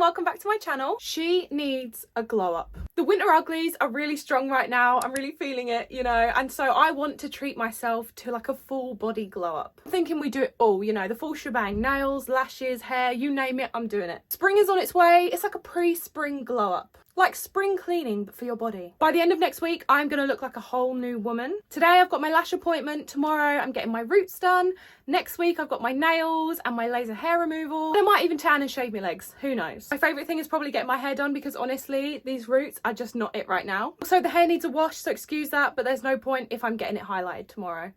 welcome back to my channel. She needs a glow up. The winter uglies are really strong right now. I'm really feeling it, you know, and so I want to treat myself to like a full body glow up. I'm thinking we do it all, you know, the full shebang, nails, lashes, hair, you name it, I'm doing it. Spring is on its way. It's like a pre-spring glow up. Like spring cleaning, but for your body. By the end of next week, I'm gonna look like a whole new woman. Today, I've got my lash appointment. Tomorrow, I'm getting my roots done. Next week, I've got my nails and my laser hair removal. I might even tan and shave my legs, who knows. My favourite thing is probably getting my hair done because honestly, these roots are just not it right now. Also, the hair needs a wash, so excuse that, but there's no point if I'm getting it highlighted tomorrow.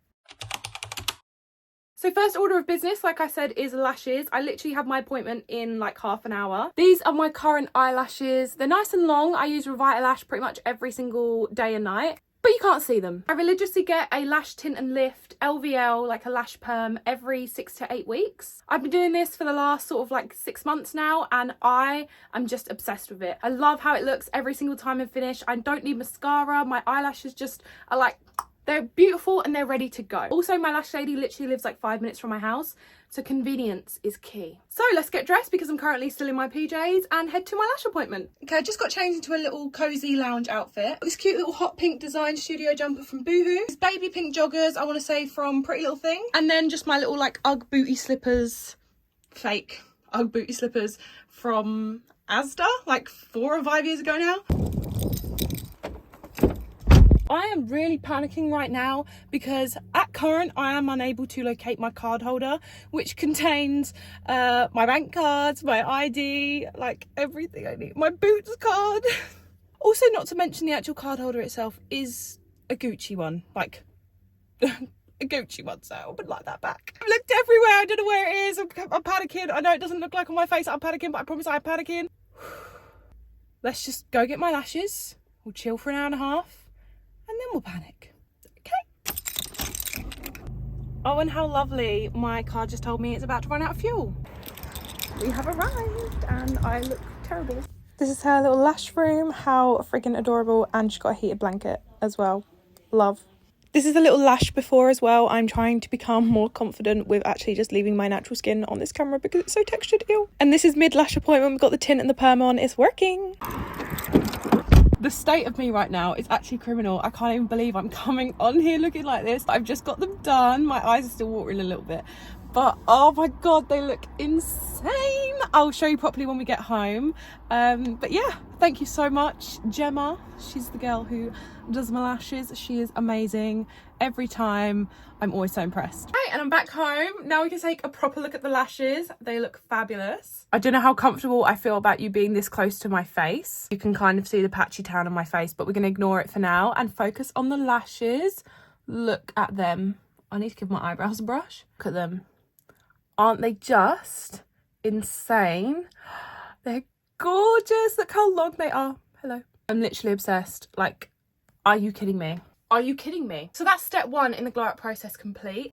So first order of business, like I said, is lashes. I literally have my appointment in like half an hour. These are my current eyelashes. They're nice and long. I use Revitalash pretty much every single day and night, but you can't see them. I religiously get a lash tint and lift, LVL, like a lash perm, every 6 to 8 weeks. I've been doing this for the last sort of like 6 months now, and I am just obsessed with it. I love how it looks every single time I finish. I don't need mascara. My eyelashes just are like, they're beautiful and they're ready to go. Also, my lash lady literally lives like 5 minutes from my house, so convenience is key. So let's get dressed because I'm currently still in my PJs and head to my lash appointment. Okay, I just got changed into a little cozy lounge outfit. This cute little hot pink design studio jumper from Boohoo. These baby pink joggers, I want to say from Pretty Little Thing. And then just my little like Ugg booty slippers, fake Ugg booty slippers from Asda, like 4 or 5 years ago now. I am really panicking right now because at current I am unable to locate my card holder, which contains my bank cards, my ID, like everything I need, my Boots card. Also, not to mention the actual card holder itself is a Gucci one, like a Gucci one, so I would like that back. I've looked everywhere, I don't know where it is. I'm panicking. I know it doesn't look like on my face I'm panicking, but I promise I'm panicking. Let's just go get my lashes. We'll chill for an hour and a half. And then we'll panic. Okay. Oh, and how lovely. My car just told me it's about to run out of fuel. We have arrived and I look terrible. This is her little lash room. How freaking adorable. And she's got a heated blanket as well. Love. This is a little lash before as well. I'm trying to become more confident with actually just leaving my natural skin on this camera because it's so textured. Ew. And this is mid-lash appointment. We've got the tint and the perm on. It's working. The state of me right now is actually criminal. I can't even believe I'm coming on here looking like this. I've just got them done. My eyes are still watering a little bit. But oh my God, they look insane. I'll show you properly when we get home. But yeah, thank you so much, Gemma. She's the girl who does my lashes. She is amazing. Every time, I'm always so impressed. Right, and I'm back home. Now we can take a proper look at the lashes. They look fabulous. I don't know how comfortable I feel about you being this close to my face. You can kind of see the patchy tan on my face, but we're going to ignore it for now and focus on the lashes. Look at them. I need to give my eyebrows a brush. Look at them. Aren't they just insane? They're gorgeous. Look how long they are. Hello. I'm literally obsessed. Like, are you kidding me? Are you kidding me? So that's step 1 in the glow up process complete.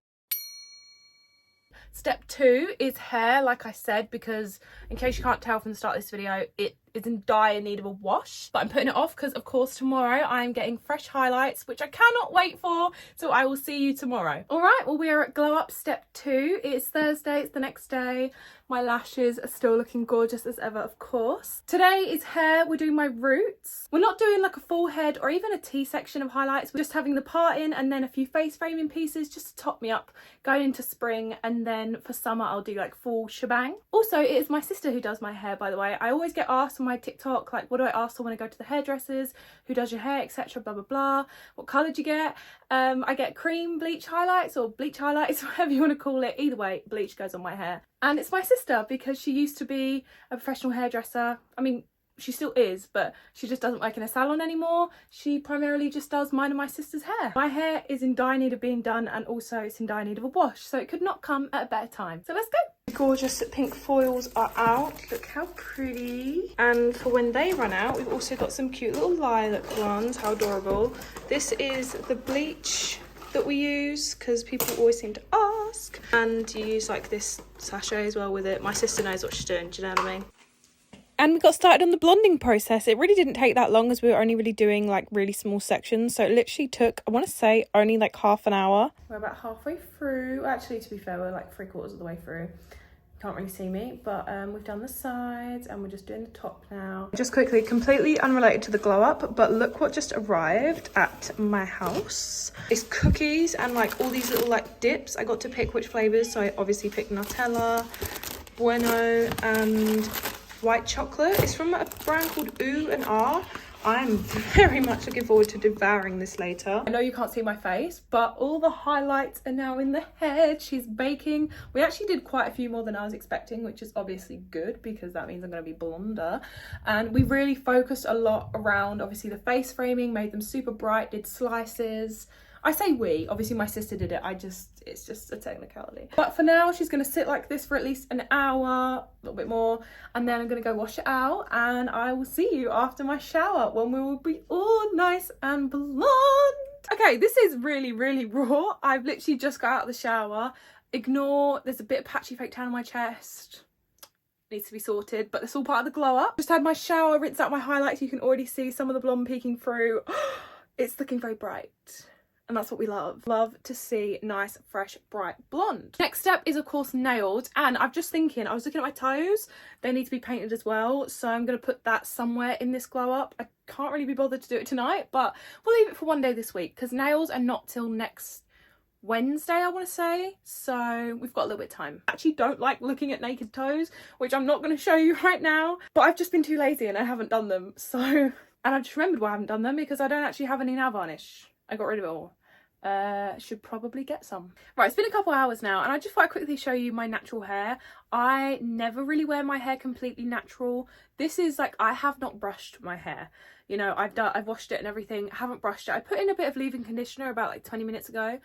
Step 2 is hair, like I said, because in case you can't tell from the start of this video, it is in dire need of a wash. But I'm putting it off because, of course, tomorrow I'm getting fresh highlights, which I cannot wait for. So I will see you tomorrow. All right, well, we are at glow up step 2. It's Thursday, it's the next day. My lashes are still looking gorgeous as ever, of course. Today is hair. We're doing my roots. We're not doing like a full head or even a T-section of highlights. We're just having the parting and then a few face framing pieces just to top me up going into spring. And then for summer, I'll do like full shebang. Also, it is my sister who does my hair, by the way. I always get asked on my TikTok, like, what do I ask for when I go to the hairdressers? Who does your hair, etc. Blah, blah, blah. What colour do you get? I get cream bleach highlights or bleach highlights, whatever you want to call it. Either way, bleach goes on my hair. And it's my sister because she used to be a professional hairdresser. I mean, she still is, but she just doesn't work in a salon anymore. She primarily just does mine and my sister's hair. My hair is in dire need of being done, and also it's in dire need of a wash, so it could not come at a better time. So let's go. Gorgeous pink foils are out. Look how pretty. And for when they run out, we've also got some cute little lilac ones. How adorable. This is the bleach that we use because people always seem to ask, and you use like this sachet as well with it. My sister knows what she's doing, do you know what I mean? And we got started on the blonding process. It really didn't take that long as we were only really doing like really small sections, so it literally took, I want to say, only like half an hour. We're about halfway through. Actually, to be fair, we're like 3/4 of the way through. can't really see me, but we've done the sides and we're just doing the top now. Just quickly, completely unrelated to the glow up, but look what just arrived at my house. It's cookies and like all these little like dips. I got to pick which flavors, so I obviously picked Nutella, Bueno and white chocolate. It's from a brand called Ooh and Ah. I'm very much looking forward to devouring this later. I know you can't see my face, but all the highlights are now in the head. She's baking. We actually did quite a few more than I was expecting, which is obviously good because that means I'm going to be blonder. And we really focused a lot around obviously the face framing, made them super bright, did slices. I say we, obviously my sister did it, it's just a technicality. But for now, she's gonna sit like this for at least an hour, a little bit more, and then I'm gonna go wash it out, and I will see you after my shower when we will be all nice and blonde. Okay, this is really, really raw. I've literally just got out of the shower. Ignore, there's a bit of patchy fake tan on my chest. Needs to be sorted, but it's all part of the glow up. Just had my shower, rinsed out my highlights. You can already see some of the blonde peeking through. It's looking very bright. And that's what we love. Love to see nice, fresh, bright blonde. Next step is, of course, nails. And I'm just thinking, I was looking at my toes. They need to be painted as well. So I'm going to put that somewhere in this glow up. I can't really be bothered to do it tonight, but we'll leave it for one day this week because nails are not till next Wednesday, I want to say. So we've got a little bit of time. I actually don't like looking at naked toes, which I'm not going to show you right now. But I've just been too lazy and I haven't done them. So, and I've just remembered why I haven't done them because I don't actually have any nail varnish. I got rid of it all. Should probably get some. Right, it's been a couple hours now and I just thought I'd quickly show you my natural hair. I never really wear my hair completely natural. This is like, I have not brushed my hair. You know, I've washed it and everything, haven't brushed it. I put in a bit of leave-in conditioner about like 20 minutes ago,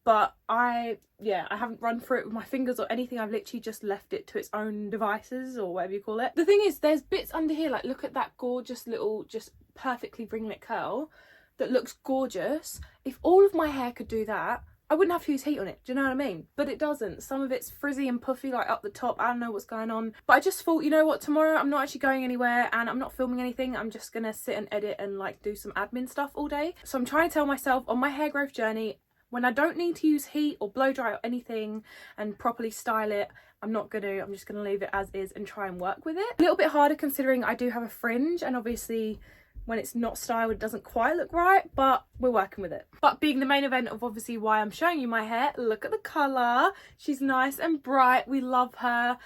but I haven't run through it with my fingers or anything. I've literally just left it to its own devices or whatever you call it. The thing is, there's bits under here, like look at that gorgeous little, just perfectly ringlet curl that looks gorgeous. If all of my hair could do that, I wouldn't have to use heat on it. Do you know what I mean? But it doesn't. Some of it's frizzy and puffy, like up the top. I don't know what's going on. But I just thought, you know what, tomorrow I'm not actually going anywhere and I'm not filming anything. I'm just gonna sit and edit and like do some admin stuff all day. So I'm trying to tell myself on my hair growth journey, when I don't need to use heat or blow dry or anything and properly style it, I'm just gonna leave it as is and try and work with it. A little bit harder considering I do have a fringe and obviously when it's not styled, it doesn't quite look right, but we're working with it. But being the main event of obviously why I'm showing you my hair, look at the colour. She's nice and bright. We love her.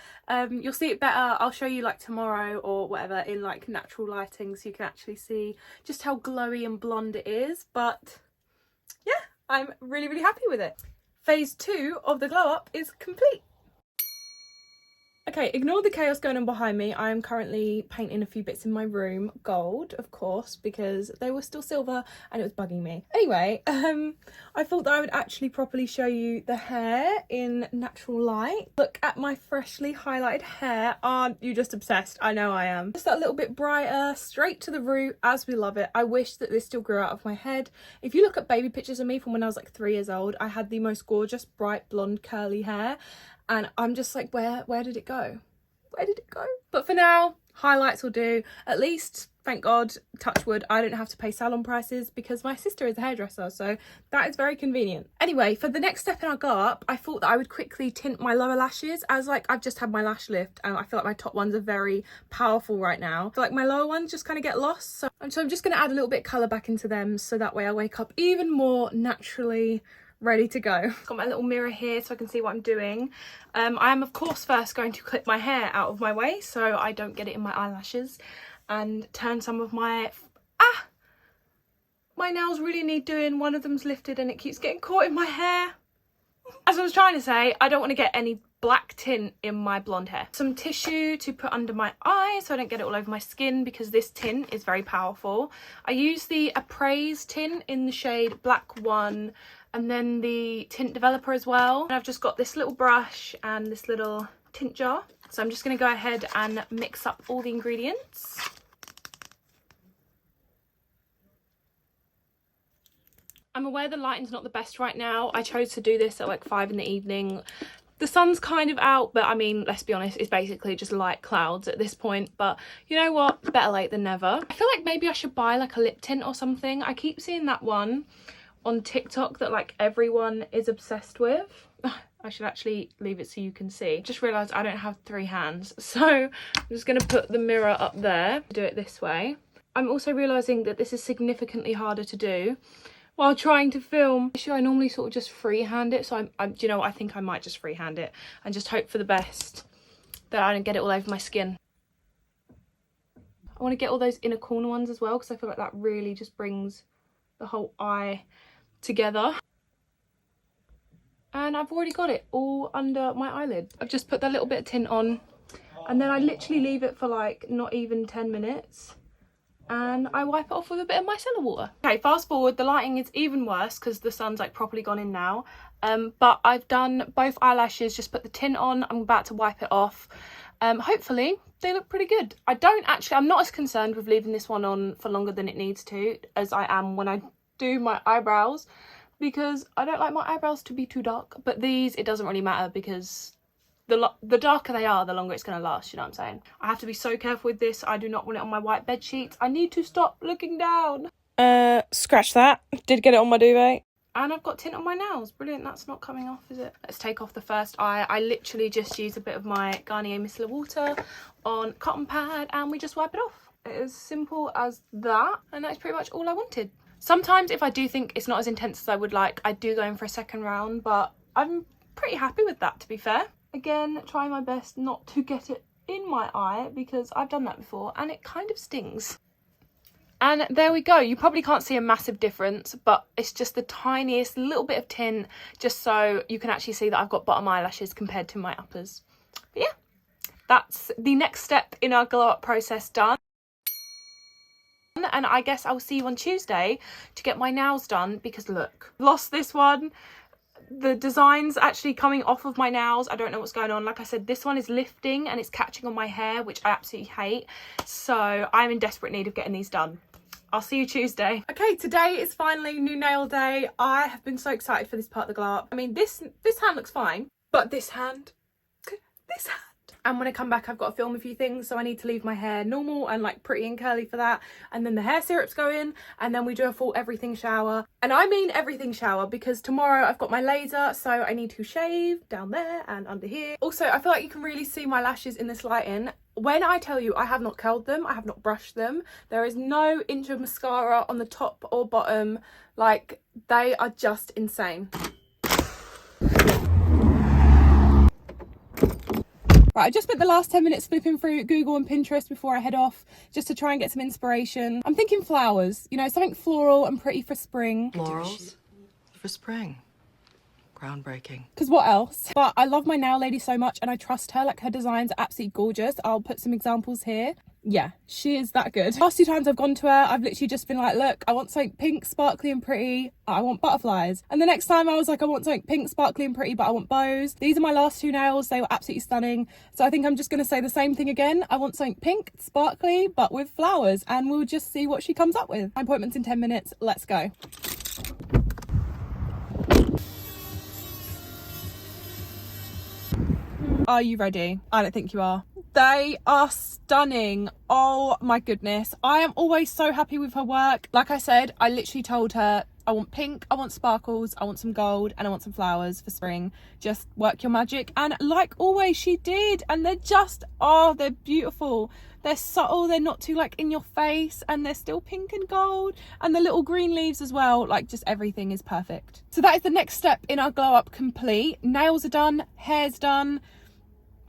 You'll see it better. I'll show you like tomorrow or whatever in like natural lighting so you can actually see just how glowy and blonde it is. But yeah, I'm really, really happy with it. Phase 2 of the glow up is complete. Okay, ignore the chaos going on behind me. I am currently painting a few bits in my room gold, of course, because they were still silver and it was bugging me. Anyway, I thought that I would actually properly show you the hair in natural light. Look at my freshly highlighted hair. Aren't you just obsessed? I know I am. Just that little bit brighter, straight to the root, as we love it. I wish that this still grew out of my head. If you look at baby pictures of me from when I was like 3 years old, I had the most gorgeous, bright, blonde, curly hair. And I'm just like, where did it go? Where did it go? But for now, highlights will do. At least, thank God, touch wood, I don't have to pay salon prices because my sister is a hairdresser, so that is very convenient. Anyway, for the next step in our go up, I thought that I would quickly tint my lower lashes, as like I've just had my lash lift and I feel like my top ones are very powerful right now. I feel like my lower ones just kind of get lost, so I'm just going to add a little bit of colour back into them so that way I wake up even more naturally ready to go. Got my little mirror here so I can see what I'm doing. I am of course first going to clip my hair out of my way so I don't get it in my eyelashes and turn some of my nails really need doing. One of them's lifted and it keeps getting caught in my hair. As I was trying to say, I don't want to get any black tint in my blonde hair. Some tissue to put under my eyes so I don't get it all over my skin because this tint is very powerful. I use the Appraise tint in the shade Black 1 and then the tint developer as well. And I've just got this little brush and this little tint jar. So I'm just going to go ahead and mix up all the ingredients. I'm aware the lighting's not the best right now. I chose to do this at like 5 in the evening. The sun's kind of out, but I mean, let's be honest, it's basically just light clouds at this point. But you know what? Better late than never. I feel like maybe I should buy like a lip tint or something. I keep seeing that one on TikTok that like everyone is obsessed with. I should actually leave it so you can see. Just realised I don't have 3 hands. So I'm just going to put the mirror up there. Do it this way. I'm also realising that this is significantly harder to do while trying to film. I normally sort of just freehand it. So do you know what? I think I might just freehand it and just hope for the best that I don't get it all over my skin. I want to get all those inner corner ones as well because I feel like that really just brings the whole eye together. And I've already got it all under my eyelid. I've just put that little bit of tint on and then I literally leave it for like not even 10 minutes and I wipe it off with a bit of micellar water. Okay, fast forward, the lighting is even worse because the sun's like properly gone in now. But I've done both eyelashes, just put the tint on. I'm about to wipe it off. Hopefully they look pretty good. I'm not as concerned with leaving this one on for longer than it needs to as I am when I do my eyebrows, because I don't like my eyebrows to be too dark. But these, it doesn't really matter because the darker they are, the longer it's going to last, you know what I'm saying? I have to be so careful with this. I do not want it on my white bed sheets. I need to stop looking down. Scratch that. Did get it on my duvet. And I've got tint on my nails. Brilliant. That's not coming off, is it? Let's take off the first eye. I literally just use a bit of my Garnier micellar water on cotton pad and we just wipe it off. It is simple as that. And that's pretty much all I wanted. Sometimes if I do think it's not as intense as I would like, I do go in for a second round, but I'm pretty happy with that, to be fair. Again, trying my best not to get it in my eye because I've done that before and it kind of stings. And there we go. You probably can't see a massive difference, but it's just the tiniest little bit of tint just so you can actually see that I've got bottom eyelashes compared to my uppers. But yeah, that's the next step in our glow up process done. And I guess I'll see you on Tuesday to get my nails done because look, lost this one. The design's actually coming off of my nails. I don't know what's going on. Like I said, this one is lifting and it's catching on my hair, which I absolutely hate. So I'm in desperate need of getting these done. I'll see you Tuesday. Okay, today is finally new nail day. I have been so excited for this part of the glow up. I mean, this hand looks fine, but this hand. And when I come back, I've got to film a few things, so I need to leave my hair normal and like pretty and curly for that. And then the hair syrups go in, and then we do a full everything shower. And I mean everything shower because tomorrow I've got my laser, so I need to shave down there and under here. Also, I feel like you can really see my lashes in this lighting. When I tell you I have not curled them, I have not brushed them, there is no inch of mascara on the top or bottom. Like, they are just insane. Right, I just spent the last 10 minutes flipping through Google and Pinterest before I head off, just to try and get some inspiration. I'm thinking flowers, you know, something floral and pretty for spring. Florals for spring. Groundbreaking. Because what else? But I love my nail lady so much and I trust her. Like, her designs are absolutely gorgeous. I'll put some examples here. Yeah, she is that good. Last 2 times I've gone to her, I've literally just been like, look, I want something pink, sparkly and pretty. I want butterflies. And the next time I was like, I want something pink, sparkly and pretty, but I want bows. These are my last 2 nails. They were absolutely stunning. So I think I'm just going to say the same thing again. I want something pink, sparkly, but with flowers. And we'll just see what she comes up with. My appointment's in 10 minutes. Let's go. Are you ready? I don't think you are. They are stunning. Oh my goodness. I am always so happy with her work. Like I said, I literally told her I want pink, I want sparkles, I want some gold, and I want some flowers for spring. Just work your magic. And like always, she did. And they're just, oh, they're beautiful. They're subtle, they're not too like in your face, and they're still pink and gold. And the little green leaves as well, like just everything is perfect. So that is the next step in our glow up complete. Nails are done, hair's done.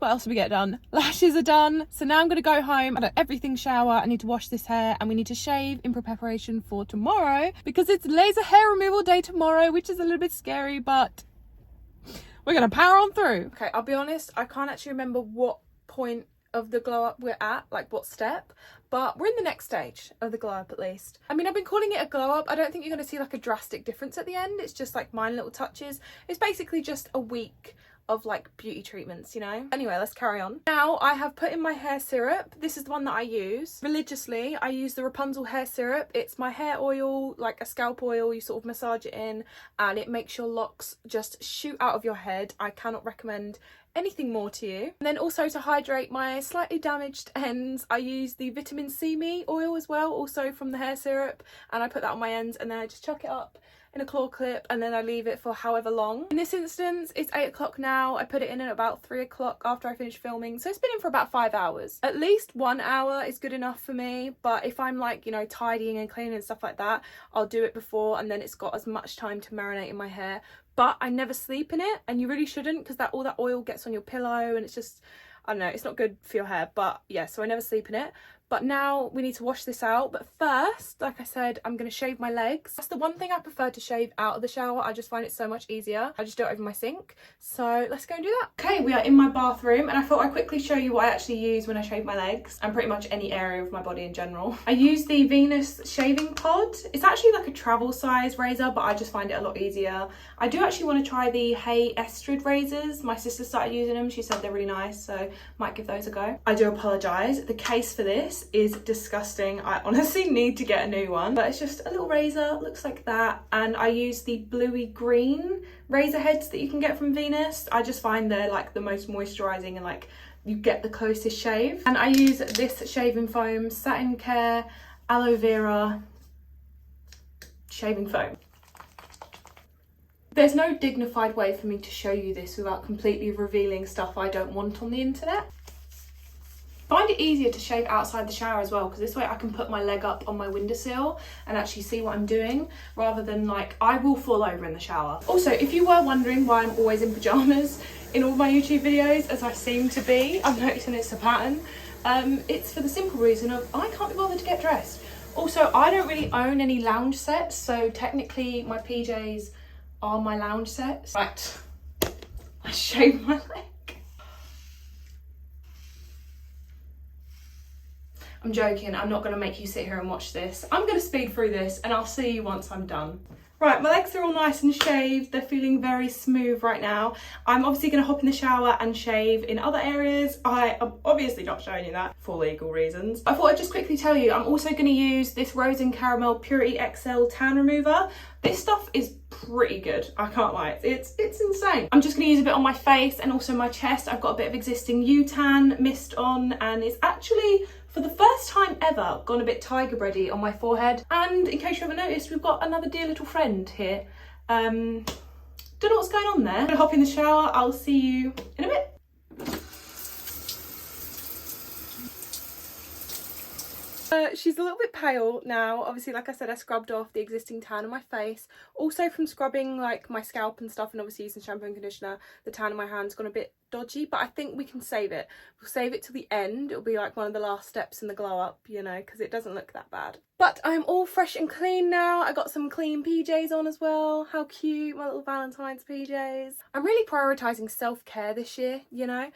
What else did we get done? Lashes are done. So now I'm going to go home and everything shower. I need to wash this hair and we need to shave in preparation for tomorrow because it's laser hair removal day tomorrow, which is a little bit scary, but we're going to power on through. Okay, I'll be honest, I can't actually remember what point of the glow up we're at, like what step, but we're in the next stage of the glow up at least. I mean, I've been calling it a glow up. I don't think you're going to see like a drastic difference at the end. It's just like minor little touches. It's basically just a week of like beauty treatments, you know. Anyway, let's carry on. Now I have put in my hair syrup. This is the one that I use religiously. I use the Rapunzel hair syrup. It's my hair oil, like a scalp oil. You sort of massage it in and it makes your locks just shoot out of your head. I cannot recommend anything more to you. And then also to hydrate my slightly damaged ends, I use the vitamin C me oil as well, also from the hair syrup, and I put that on my ends and then I just chuck it up in a claw clip and then I leave it for however long. In this instance, it's 8 o'clock now. I put it in at about 3 o'clock after I finished filming, so it's been in for about 5 hours. At least 1 hour is good enough for me, but if I'm like, you know, tidying and cleaning and stuff like that, I'll do it before, and then it's got as much time to marinate in my hair. But I never sleep in it, and you really shouldn't, because all that oil gets on your pillow and it's just, I don't know, it's not good for your hair. But yeah, so I never sleep in it. But now we need to wash this out. But first, like I said, I'm going to shave my legs. That's the one thing I prefer to shave out of the shower. I just find it so much easier. I just do it over my sink. So let's go and do that. Okay, we are in my bathroom, and I thought I'd quickly show you what I actually use when I shave my legs and pretty much any area of my body in general. I use the Venus shaving pod. It's actually like a travel size razor, but I just find it a lot easier. I do actually want to try the Hey Estrid razors. My sister started using them. She said they're really nice, so might give those a go. I do apologise. The case for this is disgusting. I honestly need to get a new one, but it's just a little razor, looks like that. And I use the bluey green razor heads that you can get from Venus. I just find they're like the most moisturizing and like you get the closest shave. And I use this shaving foam, Satin Care aloe vera shaving foam. There's no dignified way for me to show you this without completely revealing stuff I don't want on the internet. Find it easier to shave outside the shower as well, because this way I can put my leg up on my windowsill and actually see what I'm doing, rather than like I will fall over in the shower. Also, if you were wondering why I'm always in pyjamas in all my YouTube videos, as I seem to be, I'm noticing it's a pattern. It's for the simple reason of I can't be bothered to get dressed. Also, I don't really own any lounge sets, so technically my PJs are my lounge sets. Right, I shaved my leg. I'm joking, I'm not going to make you sit here and watch this. I'm going to speed through this and I'll see you once I'm done. Right, my legs are all nice and shaved. They're feeling very smooth right now. I'm obviously going to hop in the shower and shave in other areas. I am obviously not showing you that for legal reasons. I thought I'd just quickly tell you, I'm also going to use this Rose and Caramel Purity XL Tan Remover. This stuff is pretty good, I can't lie. It's insane. I'm just going to use a bit on my face and also my chest. I've got a bit of existing UTAN mist on, and it's actually, for the first time ever, gone a bit tiger bready on my forehead. And in case you haven't noticed, we've got another dear little friend here. Don't know what's going on there. I'm gonna hop in the shower. I'll see you in a bit. She's a little bit pale now. Obviously, like I said, I scrubbed off the existing tan on my face. Also from scrubbing like my scalp and stuff, and obviously using shampoo and conditioner, the tan on my hand's gone a bit dodgy, but I think we can save it. We'll save it till the end. It'll be like one of the last steps in the glow up, you know, because it doesn't look that bad. But I'm all fresh and clean now. I got some clean PJs on as well. How cute, my little Valentine's PJs. I'm really prioritising self-care this year, you know.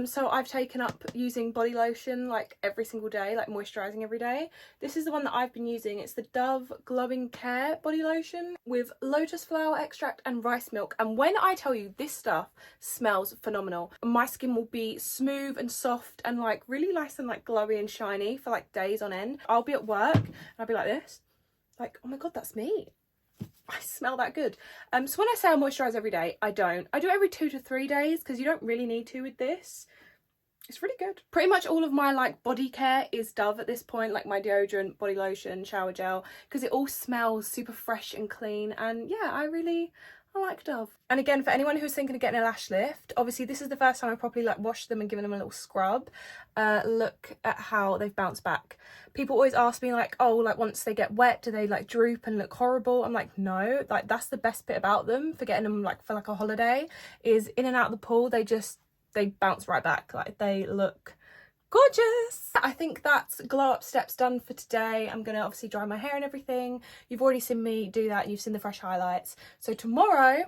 So I've taken up using body lotion like every single day, like moisturising every day. This is the one that I've been using. It's the Dove Glowing Care body lotion with lotus flower extract and rice milk. And when I tell you, this stuff smells phenomenal. My skin will be smooth and soft and like really nice and like glowy and shiny for like days on end. I'll be at work and I'll be like this, like, oh my god, that's me. I smell that good. So when I say I moisturise every day, I don't. I do it every 2 to 3 days, because you don't really need to with this. It's really good. Pretty much all of my like body care is Dove at this point, like my deodorant, body lotion, shower gel, because it all smells super fresh and clean. And yeah, I like Dove. And again, for anyone who's thinking of getting a lash lift, obviously this is the first time I properly like washed them and given them a little scrub. Look at how they've bounced back. People always ask me like, oh, like once they get wet, do they like droop and look horrible? I'm like, no, like that's the best bit about them for getting them like for like a holiday, is in and out of the pool, they bounce right back. Like they look gorgeous. I think that's glow up steps done for today. I'm gonna obviously dry my hair and everything. You've already seen me do that. You've seen the fresh highlights. So tomorrow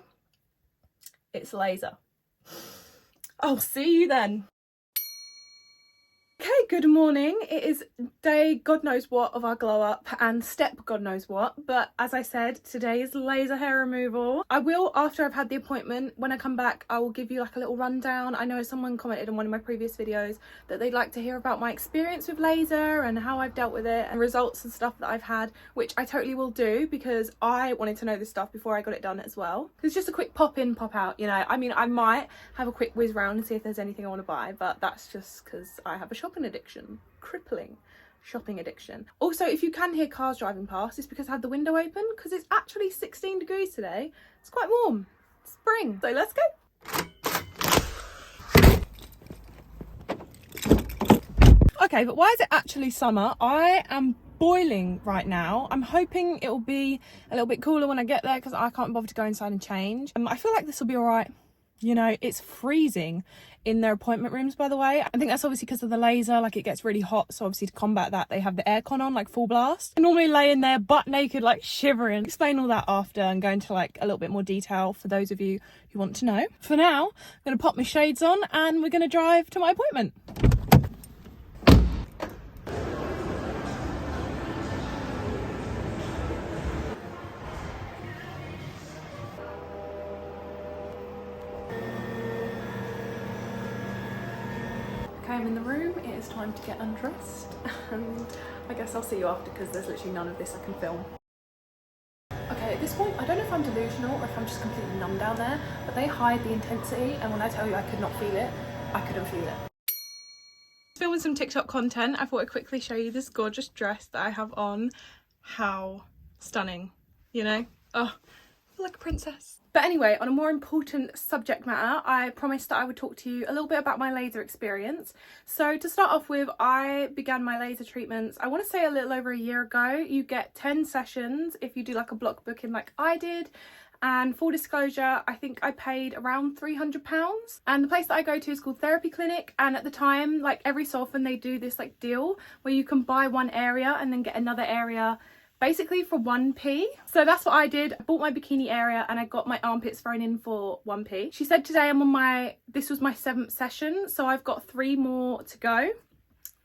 it's laser. I'll see you then. Okay, good morning. It is day God knows what of our glow up and step God knows what, but as I said, today is laser hair removal. I will, after I've had the appointment, when I come back, I will give you like a little rundown. I know someone commented in one of my previous videos that they'd like to hear about my experience with laser and how I've dealt with it and results and stuff that I've had, which I totally will do, because I wanted to know this stuff before I got it done as well. It's just a quick pop in, pop out, you know. I mean, I might have a quick whiz round and see if there's anything I want to buy, but that's just because I have a shopping addiction. Crippling. shopping addiction. Also, if you can hear cars driving past, it's because I had the window open, because it's actually 16 degrees today. It's quite warm. It's spring. So let's go. Okay, but why is it actually summer? I am boiling right now. I'm hoping it will be a little bit cooler when I get there, because I can't bother to go inside and change. I feel like this will be all right. You know, it's freezing in their appointment rooms, by the way. I think that's obviously because of the laser, like it gets really hot. So obviously to combat that, they have the aircon on, like full blast. I normally lay in there butt naked, like shivering. Explain all that after and go into like a little bit more detail for those of you who want to know. For now, I'm going to pop my shades on and we're going to drive to my appointment. Okay, I'm in the room. It is time to get undressed, and I guess I'll see you after, because there's literally none of this I can film. Okay, at this point, I don't know if I'm delusional or if I'm just completely numb down there, but they hide the intensity, and when I tell you I could not feel it, I couldn't feel it. Filming some TikTok content, I thought I'd quickly show you this gorgeous dress that I have on. How stunning, you know? Oh, I feel like a princess. But anyway, on a more important subject matter, I promised that I would talk to you a little bit about my laser experience. So to start off with, I began my laser treatments, I want to say a little over a year ago. You get 10 sessions if you do like a block booking like I did. And full disclosure, I think I paid around £300. And the place that I go to is called Therapy Clinic. And at the time, like every so often, they do this like deal where you can buy one area and then get another area basically for 1p. So that's what I did. I bought my bikini area and I got my armpits thrown in for 1p. She said today I'm on this was my 7th session, so I've got 3 more to go.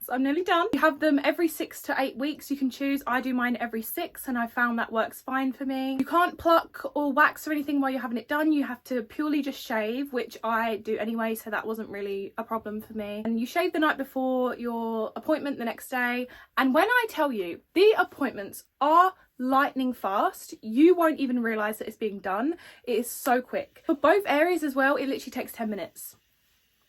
So I'm nearly done. You have them every 6 to 8 weeks. You can choose. I do mine every 6 and I found that works fine for me. You can't pluck or wax or anything while you're having it done. You have to purely just shave, which I do anyway, so that wasn't really a problem for me. And you shave the night before your appointment the next day. And when I tell you, the appointments are lightning fast, you won't even realise that it's being done. It is so quick. For both areas as well, it literally takes 10 minutes.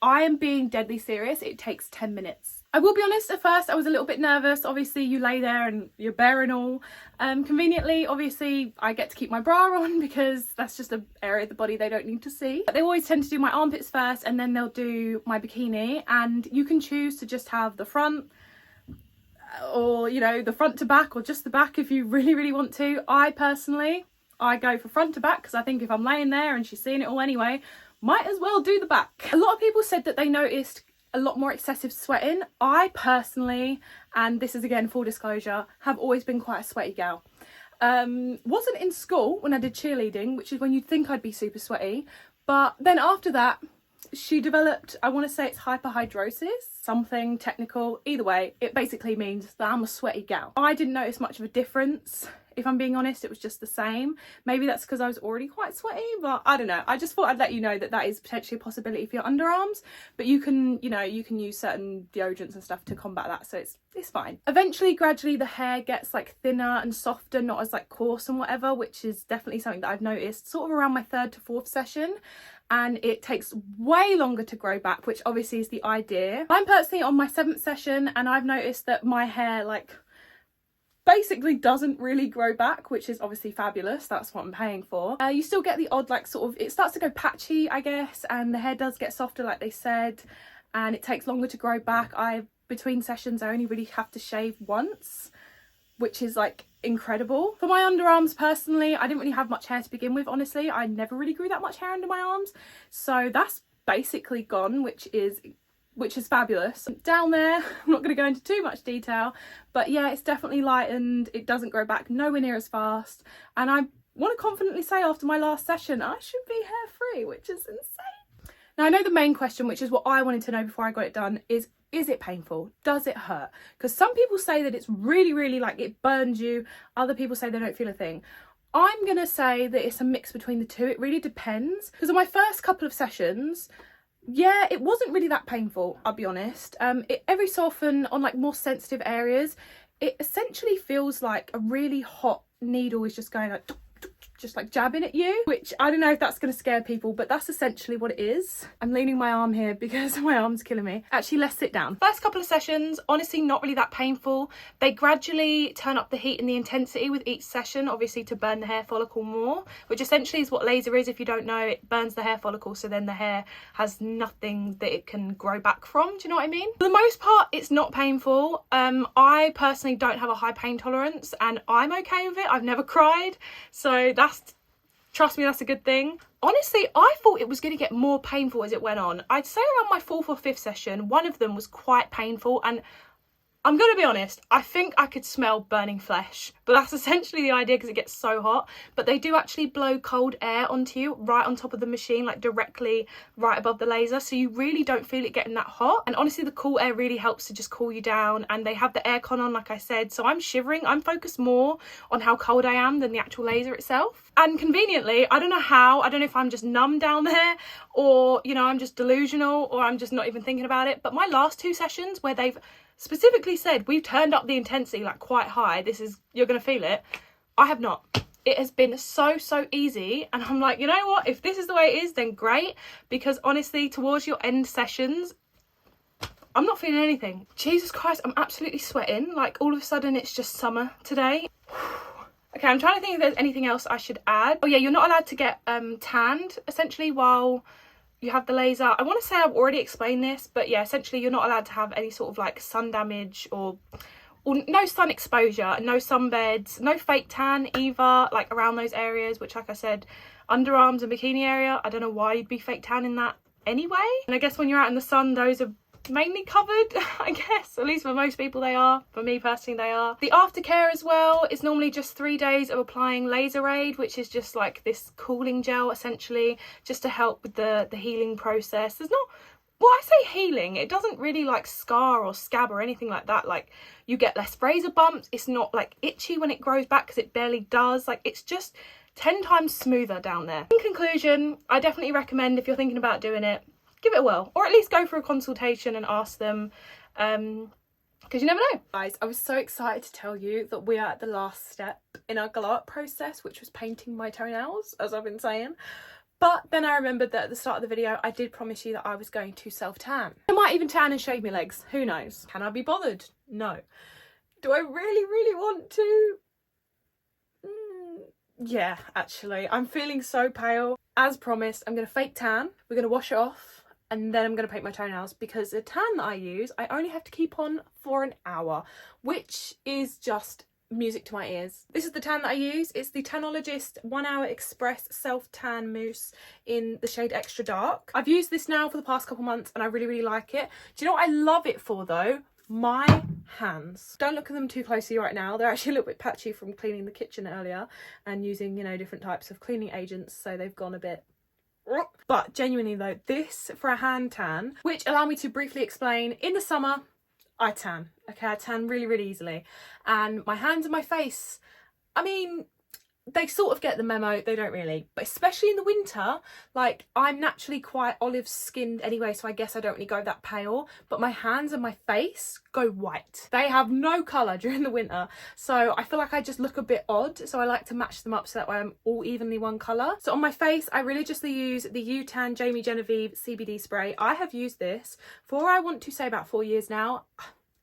I am being deadly serious. It takes 10 minutes. I will be honest, at first I was a little bit nervous. Obviously you lay there and you're bare and all. Conveniently, obviously I get to keep my bra on because that's just an area of the body they don't need to see. But they always tend to do my armpits first and then they'll do my bikini, and you can choose to just have the front, or you know, the front to back, or just the back if you really want to. I go for front to back because I think if I'm laying there and she's seeing it all anyway, might as well do the back. A lot of people said that they noticed a lot more excessive sweating. I personally, and this is again full disclosure, have always been quite a sweaty gal. Wasn't in school when I did cheerleading, which is when you'd think I'd be super sweaty, but then after that she developed, I want to say it's hyperhidrosis, something technical. Either way, it basically means that I'm a sweaty gal. I didn't notice much of a difference. If I'm being honest, it was just the same. Maybe that's because I was already quite sweaty, but I don't know. I just thought I'd let you know that that is potentially a possibility for your underarms, but you can, you know, you can use certain deodorants and stuff to combat that, so it's fine. Eventually, gradually, the hair gets like thinner and softer, not as like coarse and whatever, which is definitely something that I've noticed sort of around my 3rd to 4th session. And it takes way longer to grow back, which obviously is the idea. I'm personally on my 7th session and I've noticed that my hair like basically doesn't really grow back, which is obviously fabulous. That's what I'm paying for. You still get the odd like sort of, it starts to go patchy, I guess, and the hair does get softer like they said, and it takes longer to grow back. Between sessions I only really have to shave once, which is like incredible. For my underarms personally, I didn't really have much hair to begin with, honestly. I never really grew that much hair under my arms, so that's basically gone, which is fabulous. Down there, I'm not going to go into too much detail, but yeah, it's definitely lightened. It doesn't grow back nowhere near as fast, and I want to confidently say after my last session I should be hair free, which is insane. Now I know the main question, which is what I wanted to know before I got it done, is it painful? Does it hurt? Because some people say that it's really like it burns you, other people say they don't feel a thing. I'm gonna say that it's a mix between the two. It really depends, because on my first couple of sessions, yeah, it wasn't really that painful, I'll be honest. Every so often on like more sensitive areas, it essentially feels like a really hot needle is just going like just like jabbing at you, which I don't know if that's going to scare people, but that's essentially what it is. I'm leaning my arm here because my arm's killing me. Actually, let's sit down. First couple of sessions, honestly, not really that painful. They gradually turn up the heat and the intensity with each session, obviously to burn the hair follicle more, which essentially is what laser is. If you don't know, it burns the hair follicle, so then the hair has nothing that it can grow back from. Do you know what I mean? For the most part, it's not painful. I personally don't have a high pain tolerance and I'm okay with it. I've never cried, so trust me, that's a good thing. Honestly, I thought it was going to get more painful as it went on. I'd say around my 4th or 5th session, one of them was quite painful, and I'm going to be honest, I think I could smell burning flesh, but that's essentially the idea because it gets so hot. But they do actually blow cold air onto you right on top of the machine, like directly right above the laser, so you really don't feel it getting that hot. And honestly, the cool air really helps to just cool you down, and they have the aircon on, like I said, so I'm shivering. I'm focused more on how cold I am than the actual laser itself. And conveniently, I don't know how, I don't know if I'm just numb down there, or, you know, I'm just delusional, or I'm just not even thinking about it, but my last 2 sessions where they've specifically said we've turned up the intensity like quite high, you're gonna feel it, I have not. It has been so easy, and I'm like, you know what, if this is the way it is, then great, because honestly, towards your end sessions, I'm not feeling anything. Jesus Christ, I'm absolutely sweating. Like, all of a sudden it's just summer today. Okay, I'm trying to think if there's anything else I should add. Oh yeah, you're not allowed to get tanned essentially while you have the laser. I want to say I've already explained this, but yeah, essentially you're not allowed to have any sort of like sun damage or no sun exposure, no sunbeds, no fake tan either, like around those areas, which, like I said, underarms and bikini area, I don't know why you'd be fake tan in that anyway. And I guess when you're out in the sun, those are mainly covered, I guess, at least for most people they are. For me personally, they are. The aftercare as well is normally just 3 days of applying laser aid, which is just like this cooling gel essentially, just to help with the healing process. There's not, well, I say healing, it doesn't really like scar or scab or anything like that. Like, you get less razor bumps, it's not like itchy when it grows back, because it barely does. Like, it's just 10 times smoother down there. In conclusion, I definitely recommend, if you're thinking about doing it, give it a whirl, or at least go for a consultation and ask them, because you never know. Guys, I was so excited to tell you that we are at the last step in our glow up process, which was painting my toenails, as I've been saying. But then I remembered that at the start of the video, I did promise you that I was going to self-tan. I might even tan and shave my legs, who knows? Can I be bothered? No. Do I really want to? Yeah, actually, I'm feeling so pale. As promised, I'm going to fake tan, we're going to wash it off, and then I'm going to paint my toenails, because the tan that I use, I only have to keep on for an hour, which is just music to my ears. This is the tan that I use. It's the Tanologist 1 Hour Express Self Tan Mousse in the shade Extra Dark. I've used this now for the past couple months and I really like it. Do you know what I love it for though? My hands. Don't look at them too closely right now. They're actually a little bit patchy from cleaning the kitchen earlier and using, you know, different types of cleaning agents, so they've gone a bit. But genuinely though, this for a hand tan, which, allow me to briefly explain, in the summer I tan, okay, I tan really easily, and my hands and my face, I mean, they sort of get the memo, they don't really, but especially in the winter, like, I'm naturally quite olive skinned anyway, so I guess I don't really go that pale, but my hands and my face go white. They have no colour during the winter, so I feel like I just look a bit odd, so I like to match them up so that way I'm all evenly one colour. So on my face, I religiously use the UTAN Jamie Genevieve CBD spray. I have used this for, I want to say, about 4 years now.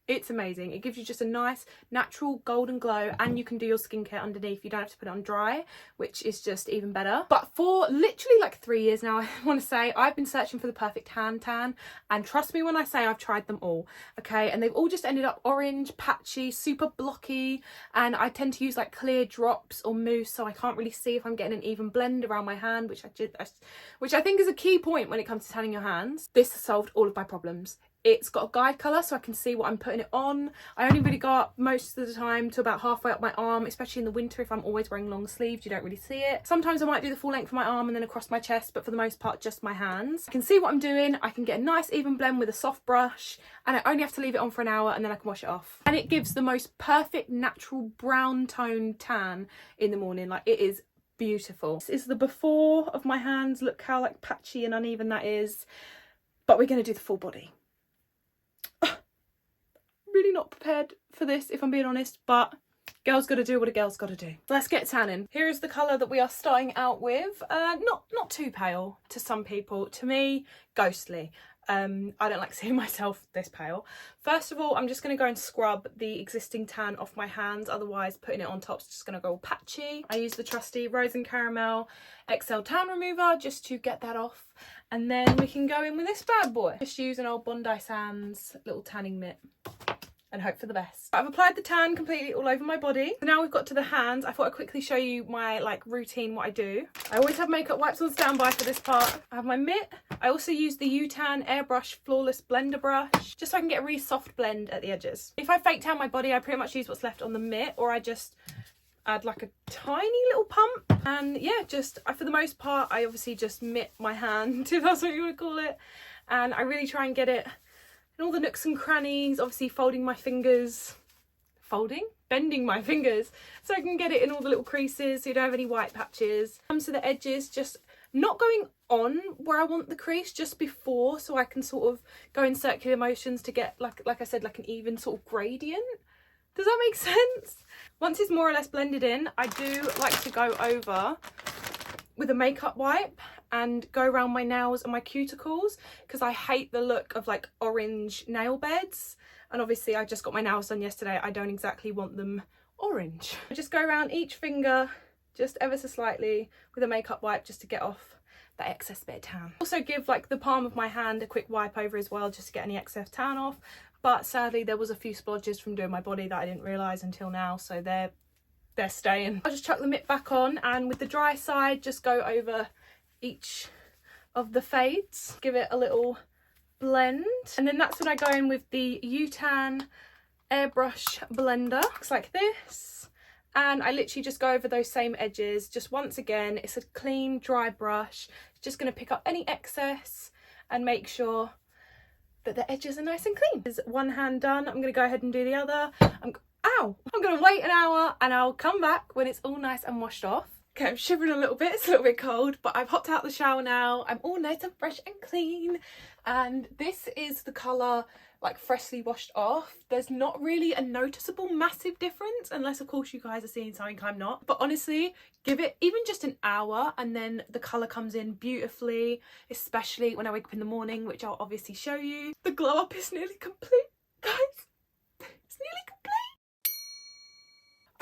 It's amazing. It gives you just a nice natural golden glow, and you can do your skincare underneath. You don't have to put it on dry, which is just even better. But for literally like 3 years now, I want to say, I've been searching for the perfect hand tan, and trust me when I say I've tried them all, okay? And they've all just ended up orange, patchy, super blocky, and I tend to use like clear drops or mousse, so I can't really see if I'm getting an even blend around my hand, which I think is a key point when it comes to tanning your hands. This has solved all of my problems. It's got a guide colour, so I can see what I'm putting it on. I only really go up most of the time to about halfway up my arm, especially in the winter if I'm always wearing long sleeves, you don't really see it. Sometimes I might do the full length of my arm and then across my chest, but for the most part just my hands. I can see what I'm doing, I can get a nice even blend with a soft brush, and I only have to leave it on for an hour and then I can wash it off. And it gives the most perfect natural brown tone tan in the morning, like, it is beautiful. This is the before of my hands, look how like patchy and uneven that is, but we're going to do the full body. Really not prepared for this, if I'm being honest, but Girls gotta do what a girl's gotta do. Let's get tanning. Here is the colour that we are starting out with. Not too pale to some people. To me, ghostly. I don't like seeing myself this pale. First of all, I'm just going to go and scrub the existing tan off my hands, otherwise putting it on top is just going to go all patchy. I use the trusty Rose and Caramel XL Tan Remover just to get that off, and then we can go in with this bad boy. Just use an old Bondi Sands little tanning mitt and hope for the best. I've applied the tan completely all over my body. So now we've got to the hands. I thought I'd quickly show you my routine, what I do. I always have makeup wipes on standby for this part. I have my mitt. I also use the U-Tan Airbrush Flawless Blender Brush, just so I can get a really soft blend at the edges. If I fake tan my body, I pretty much use what's left on the mitt, or I just add like a tiny little pump. And yeah, just for the most part, I obviously just mitt my hand, if that's what you would call it. And I really try and get it in all the nooks and crannies, obviously bending my fingers so I can get it in all the little creases so you don't have any white patches. Comes to the edges, just not going on where I want the crease, just before, so I can sort of go in circular motions to get like I said, like an even sort of gradient. Does that make sense? Once it's more or less blended in, I do like to go over with a makeup wipe and go around my nails and my cuticles, because I hate the look of like orange nail beds, and obviously I just got my nails done yesterday. I don't exactly want them orange. I just go around each finger just ever so slightly with a makeup wipe just to get off that excess bit of tan. Also give like the palm of my hand a quick wipe over as well, just to get any excess tan off, but sadly there was a few splodges from doing my body that I didn't realise until now, so they're staying. I'll just chuck the mitt back on, and with the dry side just go over each of the fades, give it a little blend, and then that's when I go in with the U-Tan Airbrush Blender. Looks like this, and I literally just go over those same edges. Just once again, it's a clean dry brush, just going to pick up any excess and make sure that the edges are nice and clean. There's one hand done. I'm going to go ahead and do the other. I'm going to wait an hour and I'll come back when it's all nice and washed off. Okay, I'm shivering a little bit, it's a little bit cold, but I've hopped out the shower now. I'm all nice and fresh and clean. And this is the colour, like freshly washed off. There's not really a noticeable massive difference, unless of course you guys are seeing something I'm not. But honestly, give it even just an hour and then the colour comes in beautifully, especially when I wake up in the morning, which I'll obviously show you. The glow up is nearly complete, guys. It's nearly complete.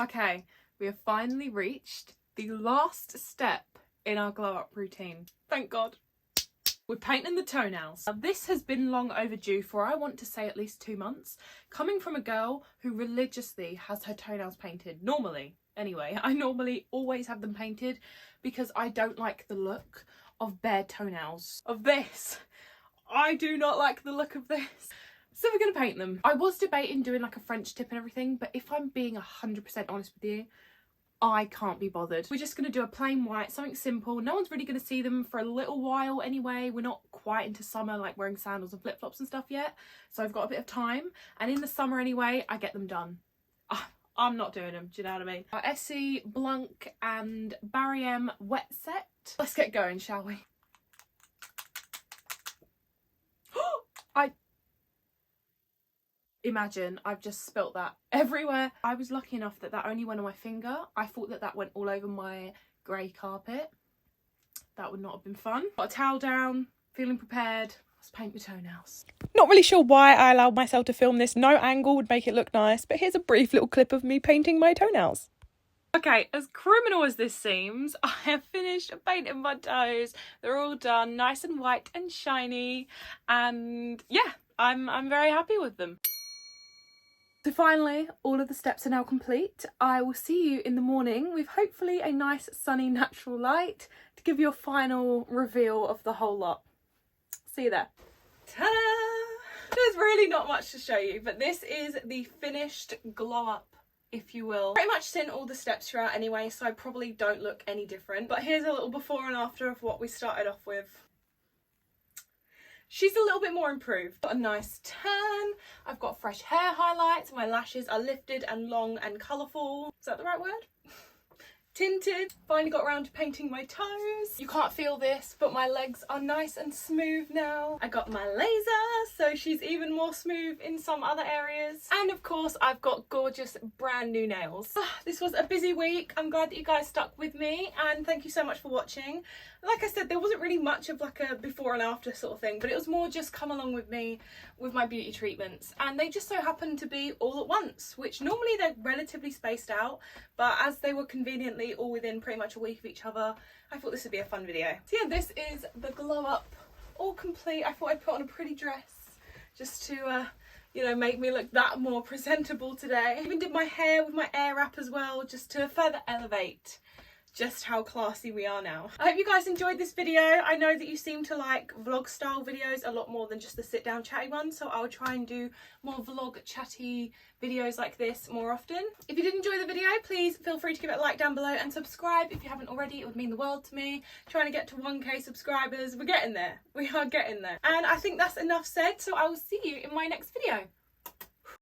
Okay, we have finally reached the last step in our glow up routine. Thank God. We're painting the toenails. Now, this has been long overdue for, I want to say, at least 2 months. Coming from a girl who religiously has her toenails painted, normally, anyway. I normally always have them painted because I don't like the look of bare toenails. Of this. I do not like the look of this. So we're going to paint them. I was debating doing like a French tip and everything, but if I'm being 100% honest with you, I can't be bothered. We're just going to do a plain white, something simple. No one's really going to see them for a little while anyway. We're not quite into summer, like wearing sandals and flip-flops and stuff yet. So I've got a bit of time. And in the summer anyway, I get them done. I'm not doing them, do you know what I mean? Our Essie, Blanc and Barry M wet set. Let's get going, shall we? Imagine I've just spilt that everywhere. I was lucky enough that that only went on my finger. I thought that that went all over my grey carpet. That would not have been fun. Got a towel down, feeling prepared. Let's paint my toenails. Not really sure why I allowed myself to film this. No angle would make it look nice, but here's a brief little clip of me painting my toenails. Okay, as criminal as this seems, I have finished painting my toes. They're all done, nice and white and shiny, and yeah, I'm very happy with them. So finally, all of the steps are now complete. I will see you in the morning with hopefully a nice sunny natural light to give you a final reveal of the whole lot. See you there. Ta-da! There's really not much to show you, but this is the finished glow up, if you will. Pretty much seen all the steps throughout anyway, so I probably don't look any different. But here's a little before and after of what we started off with. She's a little bit more improved. Got a nice tan. I've got fresh hair highlights. My lashes are lifted and long and colourful. Is that the right word? tinted. Finally got around to painting my toes. You can't feel this, but my legs are nice and smooth now. I got my laser, so she's even more smooth in some other areas. And of course, I've got gorgeous brand new nails. This was a busy week. I'm glad that you guys stuck with me, and thank you so much for watching. Like I said, there wasn't really much of like a before and after sort of thing, but it was more just come along with me with my beauty treatments, and they just so happened to be all at once, which normally they're relatively spaced out, but as they were conveniently all within pretty much a week of each other, I thought this would be a fun video. So yeah, this is the glow up all complete. I thought I'd put on a pretty dress just to you know, make me look that more presentable today. I even did my hair with my air wrap as well, just to further elevate just how classy we are now. I hope you guys enjoyed this video. I know that you seem to like vlog style videos a lot more than just the sit down chatty ones, so I'll try and do more vlog chatty videos like this more often. If you did enjoy the video, please feel free to give it a like down below and subscribe if you haven't already. It would mean the world to me. Trying to get to 1k subscribers. We're getting there. We are getting there. And I think that's enough said, so I will see you in my next video.